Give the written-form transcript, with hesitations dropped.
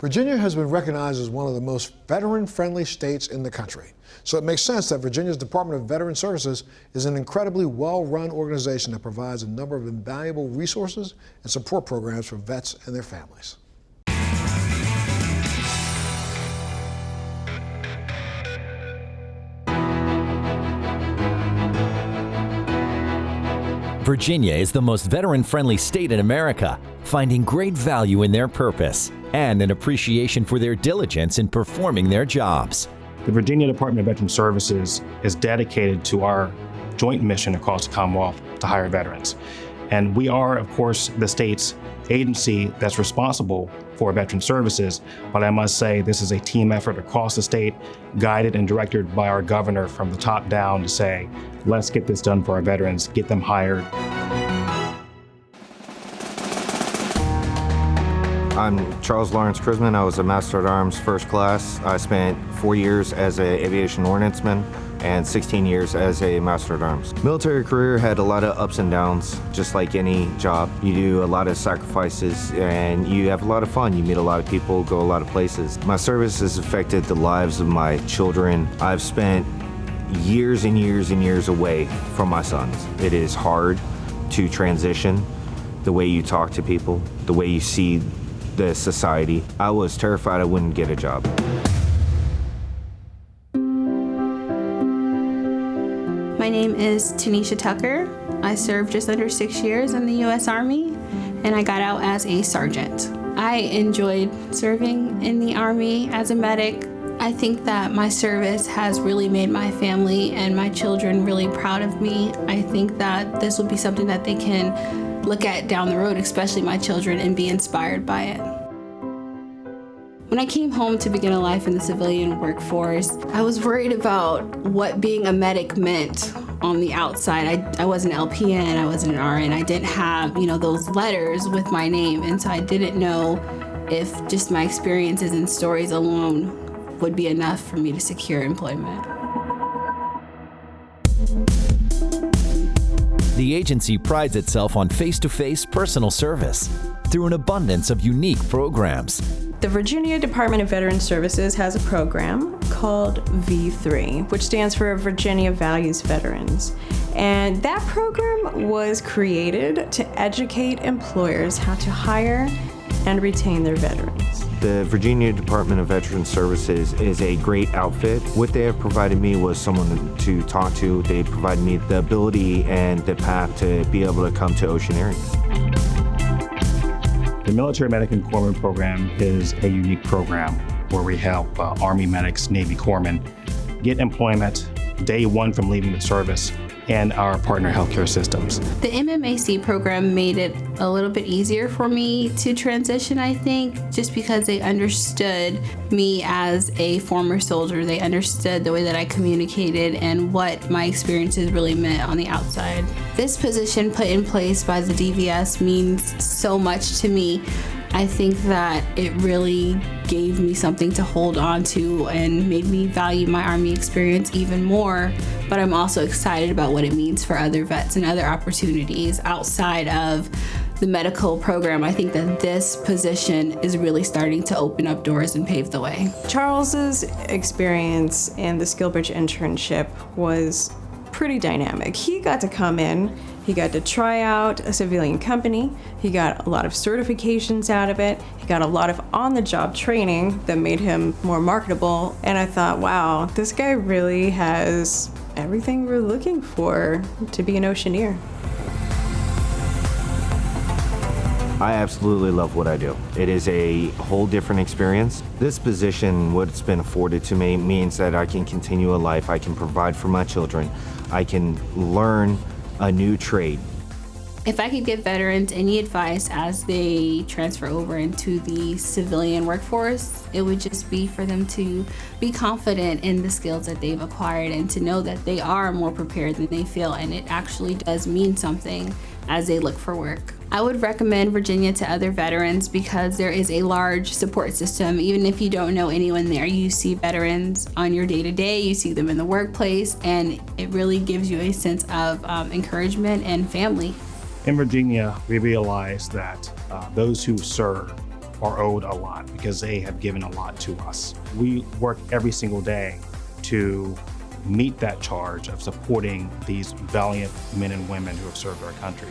Virginia has been recognized as one of the most veteran-friendly states in the country. So it makes sense that Virginia's Department of Veteran Services is an incredibly well-run organization that provides a number of invaluable resources and support programs for vets and their families. Virginia is the most veteran-friendly state in America, finding great value in their purpose and an appreciation for their diligence in performing their jobs. The Virginia Department of Veteran Services is dedicated to our joint mission across the Commonwealth to hire veterans. And we are, of course, the state's agency that's responsible for veteran services, but I must say this is a team effort across the state, guided and directed by our governor from the top down to say, let's get this done for our veterans, get them hired. I'm Charles Lawrence Chrisman. I was a Master at Arms First Class. I spent 4 years as an aviation ordnanceman and 16 years as a Master at Arms. Military career had a lot of ups and downs, just like any job. You do a lot of sacrifices and you have a lot of fun. You meet a lot of people, go a lot of places. My service has affected the lives of my children. I've spent years and years and years away from my sons. It is hard to transition the way you talk to people, the way you see the society. I was terrified I wouldn't get a job. My name is Tanisha Tucker. I served just under 6 years in the U.S. Army, and I got out as a sergeant. I enjoyed serving in the Army as a medic. I think that my service has really made my family and my children really proud of me. I think that this will be something that they can look at down the road, especially my children, and be inspired by it. When I came home to begin a life in the civilian workforce, I was worried about what being a medic meant on the outside. I wasn't an LPN, I wasn't an RN, I didn't have, those letters with my name, and so I didn't know if just my experiences and stories alone would be enough for me to secure employment. The agency prides itself on face-to-face personal service through an abundance of unique programs. The Virginia Department of Veteran Services has a program called V3, which stands for Virginia Values Veterans. And that program was created to educate employers how to hire and retain their veterans. The Virginia Department of Veteran Services is a great outfit. What they have provided me was someone to talk to. They provided me the ability and the path to be able to come to Oceaneering. The Military Medic and Corpsman program is a unique program where we help Army medics, Navy corpsmen get employment day one from leaving the service and our partner healthcare systems. The MMAC program made it a little bit easier for me to transition, I think, just because they understood me as a former soldier. They understood the way that I communicated and what my experiences really meant on the outside. This position put in place by the DVS means so much to me. I think that it really gave me something to hold on to and made me value my Army experience even more. But I'm also excited about what it means for other vets and other opportunities outside of the medical program. I think that this position is really starting to open up doors and pave the way. Charles's experience in the SkillBridge internship was pretty dynamic. He got to come in, he got to try out a civilian company, he got a lot of certifications out of it, he got a lot of on-the-job training that made him more marketable, and I thought, wow, this guy really has everything we're looking for to be an Oceaneer. I absolutely love what I do. It is a whole different experience. This position, what's been afforded to me, means that I can continue a life, I can provide for my children, I can learn a new trade. If I could give veterans any advice as they transfer over into the civilian workforce, it would just be for them to be confident in the skills that they've acquired and to know that they are more prepared than they feel, and it actually does mean something as they look for work. I would recommend Virginia to other veterans because there is a large support system. Even if you don't know anyone there, you see veterans on your day-to-day, you see them in the workplace, and it really gives you a sense of encouragement and family. In Virginia, we realize that those who serve are owed a lot because they have given a lot to us. We work every single day to meet that charge of supporting these valiant men and women who have served our country.